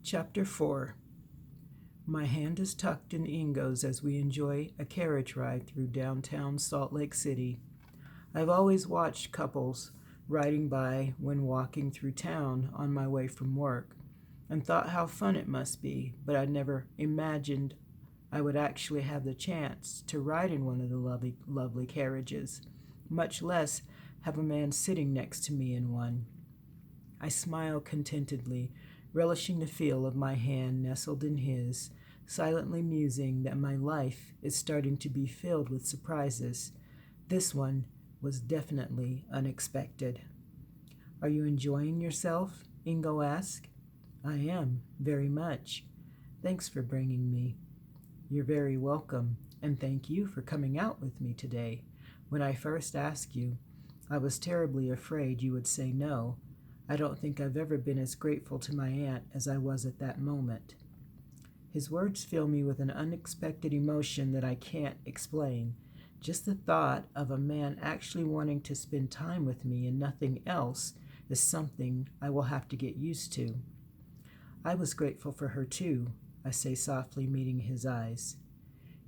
Chapter 4. My hand is tucked in Ingo's as we enjoy a carriage ride through downtown Salt Lake City. I've always watched couples riding by when walking through town on my way from work and thought how fun it must be, but I'd never imagined I would actually have the chance to ride in one of the lovely carriages, much less have a man sitting next to me in one. I smile contentedly, relishing the feel of my hand nestled in his, silently musing that my life is starting to be filled with surprises. This one was definitely unexpected. "Are you enjoying yourself?" Ingo asked. "I am, very much. Thanks for bringing me." "You're very welcome, and thank you for coming out with me today. When I first asked you, I was terribly afraid you would say no. I don't think I've ever been as grateful to my aunt as I was at that moment." His words fill me with an unexpected emotion that I can't explain. Just the thought of a man actually wanting to spend time with me and nothing else is something I will have to get used to. "I was grateful for her too," I say softly, meeting his eyes.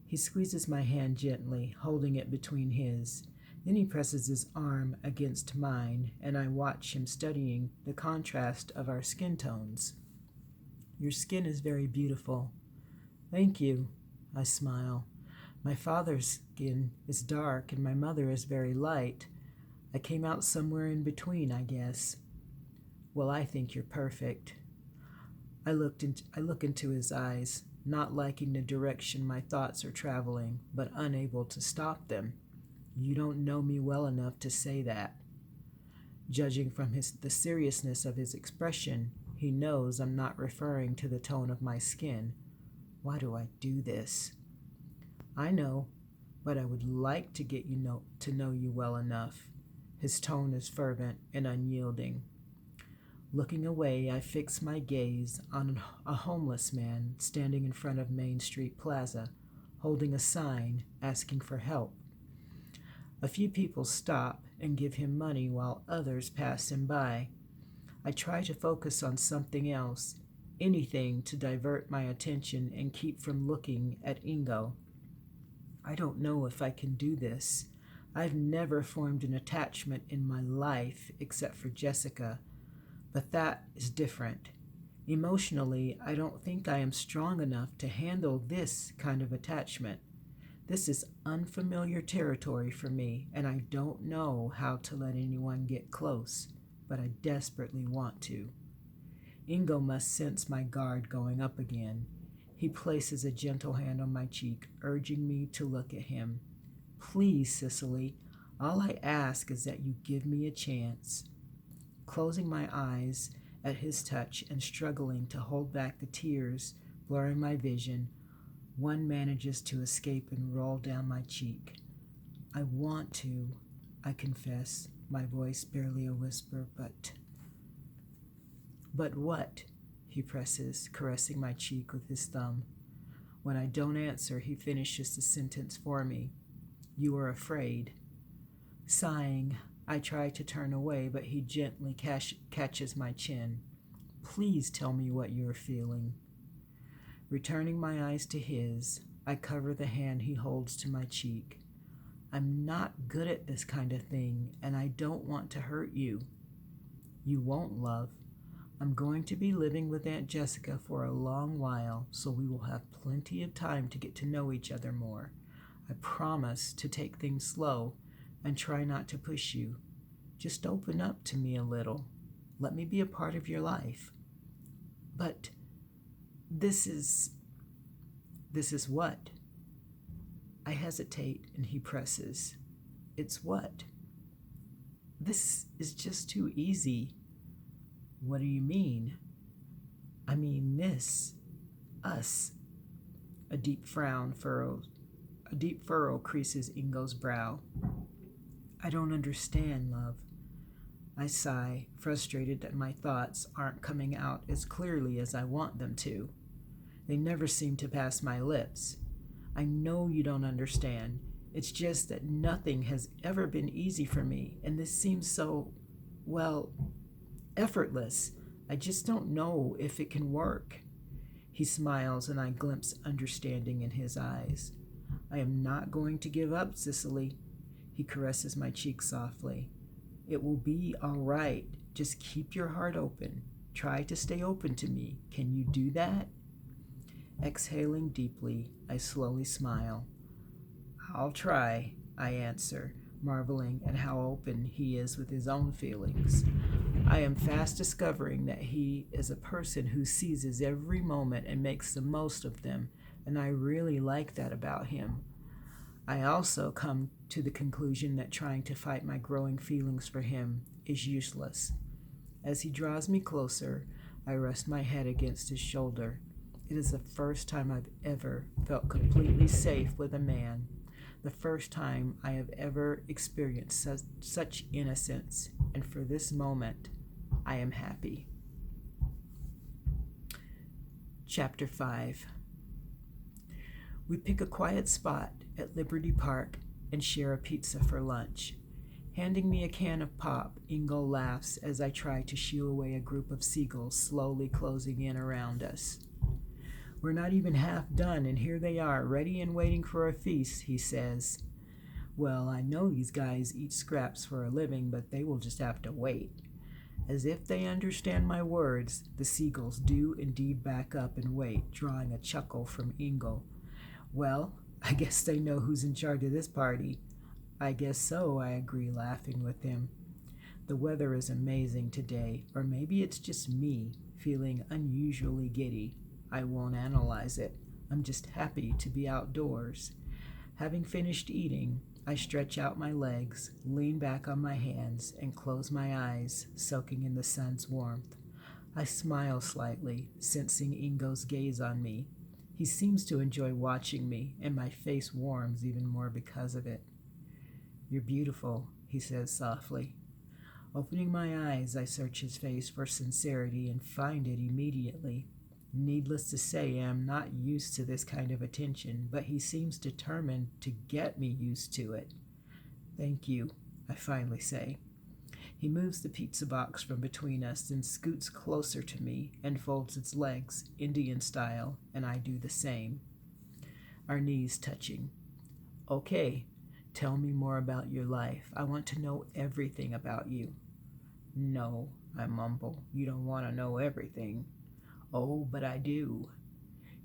He squeezes my hand gently, holding it between his. Then he presses his arm against mine, and I watch him studying the contrast of our skin tones. "Your skin is very beautiful." "Thank you," I smile. "My father's skin is dark and my mother is very light. I came out somewhere in between, I guess." "Well, I think you're perfect." I look into his eyes, not liking the direction my thoughts are traveling, but unable to stop them. "You don't know me well enough to say that." Judging from the seriousness of his expression, he knows I'm not referring to the tone of my skin. Why do I do this? "I know, but I would like to get to know you well enough." His tone is fervent and unyielding. Looking away, I fix my gaze on a homeless man standing in front of Main Street Plaza, holding a sign asking for help. A few people stop and give him money while others pass him by. I try to focus on something else, anything to divert my attention and keep from looking at Ingo. I don't know if I can do this. I've never formed an attachment in my life except for Jessica, but that is different. Emotionally, I don't think I am strong enough to handle this kind of attachment. This is unfamiliar territory for me, and I don't know how to let anyone get close, but I desperately want to. Ingo must sense my guard going up again. He places a gentle hand on my cheek, urging me to look at him. "Please, Cicely, all I ask is that you give me a chance." Closing my eyes at his touch and struggling to hold back the tears blurring my vision, one manages to escape and roll down my cheek. "I want to," I confess, my voice barely a whisper, but what?" he presses, caressing my cheek with his thumb. When I don't answer, he finishes the sentence for me. "You are afraid." Sighing, I try to turn away, but he gently catches my chin. "Please tell me what you're feeling." Returning my eyes to his, I cover the hand he holds to my cheek. "I'm not good at this kind of thing, and I don't want to hurt you." "You won't, love. I'm going to be living with Aunt Jessica for a long while, so we will have plenty of time to get to know each other more. I promise to take things slow and try not to push you. Just open up to me a little. Let me be a part of your life." "But this is what?" I hesitate and he presses. "It's what?" "This is just too easy." "What do you mean?" "I mean this. Us." A deep furrow creases Ingo's brow. "I don't understand, love." I sigh, frustrated that my thoughts aren't coming out as clearly as I want them to. They never seem to pass my lips. "I know you don't understand. It's just that nothing has ever been easy for me, and this seems so, well, effortless. I just don't know if it can work." He smiles, and I glimpse understanding in his eyes. I am not going to give up, Cicely. He caresses my cheek softly. It will be all right. Just keep your heart open. Try to stay open to me. Can you do that? Exhaling deeply, I slowly smile. I'll try, I answer, marveling at how open he is with his own feelings. I am fast discovering that he is a person who seizes every moment and makes the most of them, and I really like that about him. I also come to the conclusion that trying to fight my growing feelings for him is useless. As he draws me closer, I rest my head against his shoulder. It is the first time I've ever felt completely safe with a man, the first time I have ever experienced such innocence, and for this moment, I am happy. Chapter 5. We pick a quiet spot at Liberty Park and share a pizza for lunch. Handing me a can of pop, Ingo laughs as I try to shoo away a group of seagulls slowly closing in around us. We're not even half done, and here they are, ready and waiting for a feast, he says. Well, I know these guys eat scraps for a living, but they will just have to wait. As if they understand my words, the seagulls do indeed back up and wait, drawing a chuckle from Ingo. Well, I guess they know who's in charge of this party. I guess so, I agree, laughing with him. The weather is amazing today, or maybe it's just me, feeling unusually giddy. I won't analyze it. I'm just happy to be outdoors. Having finished eating, I stretch out my legs, lean back on my hands, and close my eyes, soaking in the sun's warmth. I smile slightly, sensing Ingo's gaze on me. He seems to enjoy watching me, and my face warms even more because of it. You're beautiful, he says softly. Opening my eyes, I search his face for sincerity and find it immediately. Needless to say, I am not used to this kind of attention, but he seems determined to get me used to it. Thank you, I finally say. He moves the pizza box from between us and scoots closer to me and folds its legs, Indian style, and I do the same. Our knees touching. Okay, tell me more about your life. I want to know everything about you. No, I mumble. You don't want to know everything. Oh, but I do.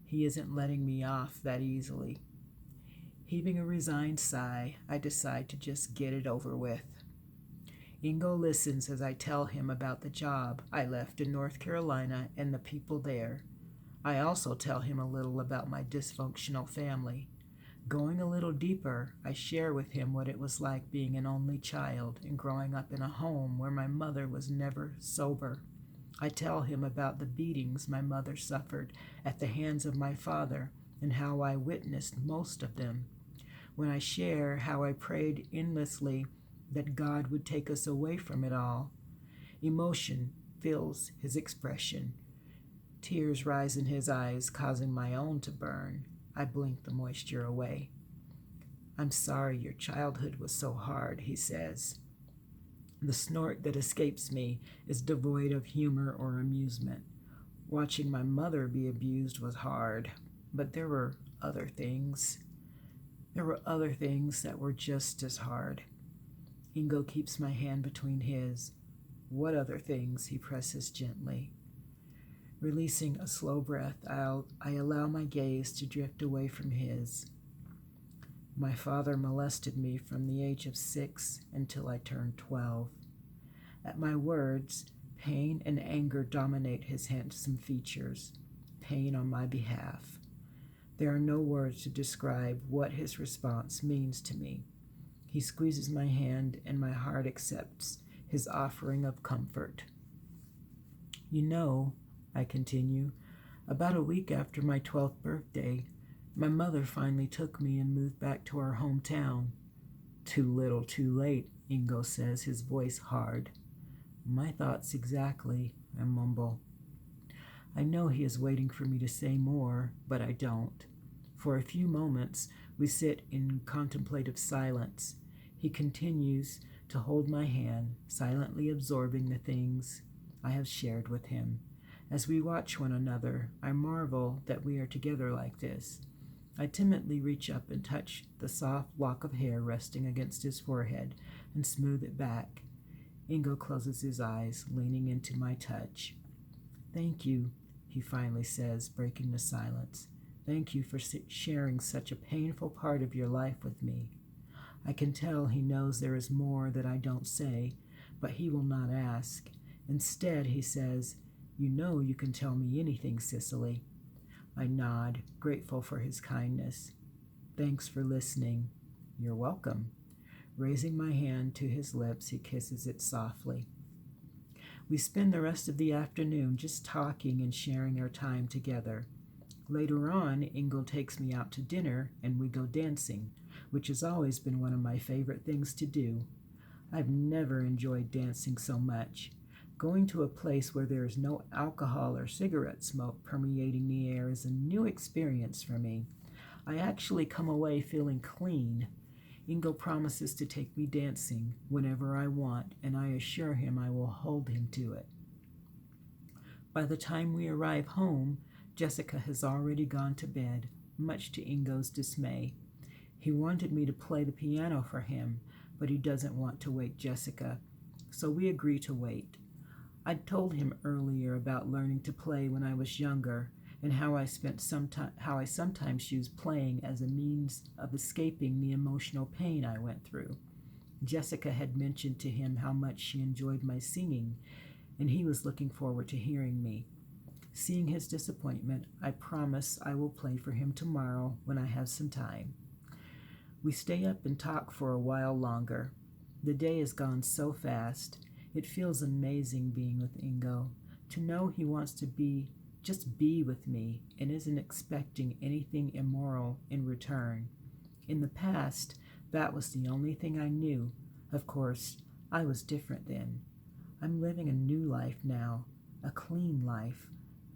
He isn't letting me off that easily. Heaving a resigned sigh, I decide to just get it over with. Ingo listens as I tell him about the job I left in North Carolina and the people there. I also tell him a little about my dysfunctional family. Going a little deeper, I share with him what it was like being an only child and growing up in a home where my mother was never sober. I tell him about the beatings my mother suffered at the hands of my father and how I witnessed most of them. When I share how I prayed endlessly that God would take us away from it all, emotion fills his expression. Tears rise in his eyes, causing my own to burn. I blink the moisture away. I'm sorry your childhood was so hard, he says. The snort that escapes me is devoid of humor or amusement. Watching my mother be abused was hard, but there were other things. There were other things that were just as hard. Ingo keeps my hand between his. What other things? He presses gently. Releasing a slow breath, I allow my gaze to drift away from his. My father molested me from the age of 6 until I turned 12. At my words, pain and anger dominate his handsome features. Pain on my behalf. There are no words to describe what his response means to me. He squeezes my hand and my heart accepts his offering of comfort. You know, I continue, about a week after my 12th birthday, my mother finally took me and moved back to our hometown. Too little, too late, Ingo says, his voice hard. My thoughts exactly, I mumble. I know he is waiting for me to say more, but I don't. For a few moments, we sit in contemplative silence. He continues to hold my hand, silently absorbing the things I have shared with him. As we watch one another, I marvel that we are together like this. I timidly reach up and touch the soft lock of hair resting against his forehead and smooth it back. Ingo closes his eyes, leaning into my touch. "Thank you," he finally says, breaking the silence. "Thank you for sharing such a painful part of your life with me." I can tell he knows there is more that I don't say, but he will not ask. Instead, he says, "You know you can tell me anything, Cicely." I nod, grateful for his kindness. "Thanks for listening." "You're welcome." Raising my hand to his lips, he kisses it softly. We spend the rest of the afternoon just talking and sharing our time together. Later on, Ingo takes me out to dinner and we go dancing, which has always been one of my favorite things to do. I've never enjoyed dancing so much. Going to a place where there is no alcohol or cigarette smoke permeating the air is a new experience for me. I actually come away feeling clean. Ingo promises to take me dancing whenever I want, and I assure him I will hold him to it. By the time we arrive home, Jessica has already gone to bed, much to Ingo's dismay. He wanted me to play the piano for him, but he doesn't want to wake Jessica, so we agree to wait. I told him earlier about learning to play when I was younger and how I sometimes used playing as a means of escaping the emotional pain I went through. Jessica had mentioned to him how much she enjoyed my singing, and he was looking forward to hearing me. Seeing his disappointment, I promise I will play for him tomorrow when I have some time. We stay up and talk for a while longer. The day has gone so fast. It feels amazing being with Ingo, to know he wants to just be with me and isn't expecting anything immoral in return. In the past, that was the only thing I knew. Of course, I was different then. I'm living a new life now, a clean life,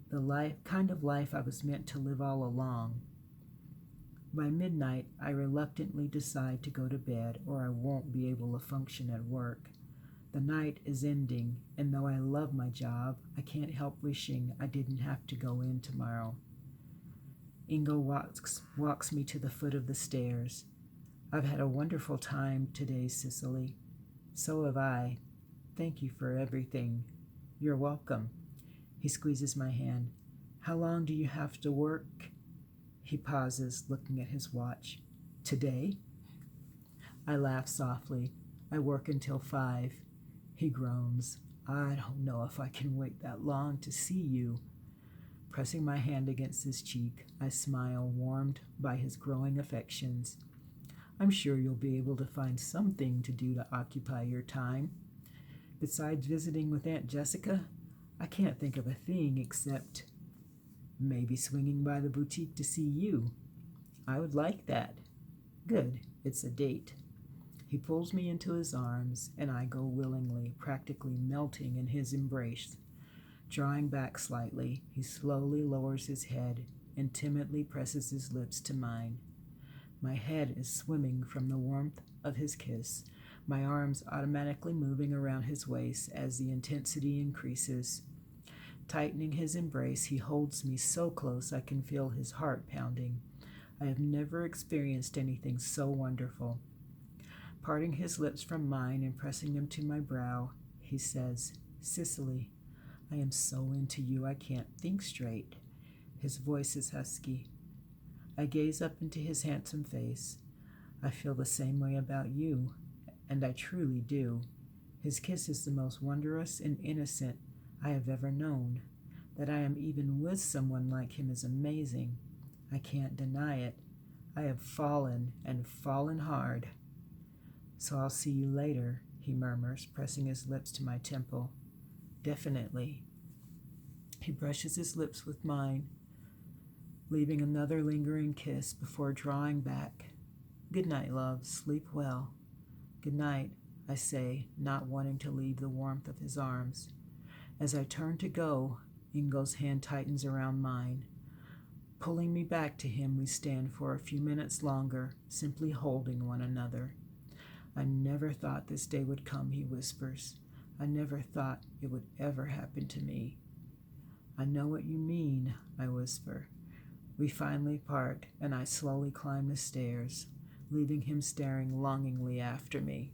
the kind of life I was meant to live all along. By midnight, I reluctantly decide to go to bed or I won't be able to function at work. The night is ending, and though I love my job, I can't help wishing I didn't have to go in tomorrow. Ingo walks me to the foot of the stairs. "I've had a wonderful time today, Cicely." "So have I. Thank you for everything." "You're welcome." He squeezes my hand. "How long do you have to work?" He pauses, looking at his watch. "Today?" I laugh softly. "I work until 5. He groans. "I don't know if I can wait that long to see you." Pressing my hand against his cheek, I smile, warmed by his growing affections. "I'm sure you'll be able to find something to do to occupy your time. Besides visiting with Aunt Jessica, I can't think of a thing except maybe swinging by the boutique to see you." "I would like that." "Good. It's a date." He pulls me into his arms, and I go willingly, practically melting in his embrace. Drawing back slightly, he slowly lowers his head and timidly presses his lips to mine. My head is swimming from the warmth of his kiss, my arms automatically moving around his waist as the intensity increases. Tightening his embrace, he holds me so close I can feel his heart pounding. I have never experienced anything so wonderful. Parting his lips from mine and pressing them to my brow, he says, "Cicely, I am so into you I can't think straight." His voice is husky. I gaze up into his handsome face. I feel the same way about you, and I truly do. His kiss is the most wondrous and innocent I have ever known. That I am even with someone like him is amazing. I can't deny it. I have fallen, and fallen hard. "So I'll see you later," he murmurs, pressing his lips to my temple. "Definitely." He brushes his lips with mine, leaving another lingering kiss before drawing back. "Good night, love. Sleep well." "Good night," I say, not wanting to leave the warmth of his arms. As I turn to go, Ingo's hand tightens around mine. Pulling me back to him, we stand for a few minutes longer, simply holding one another. "I never thought this day would come," he whispers. "I never thought it would ever happen to me." I know what you mean, I whisper. We finally part, and I slowly climb the stairs, leaving him staring longingly after me.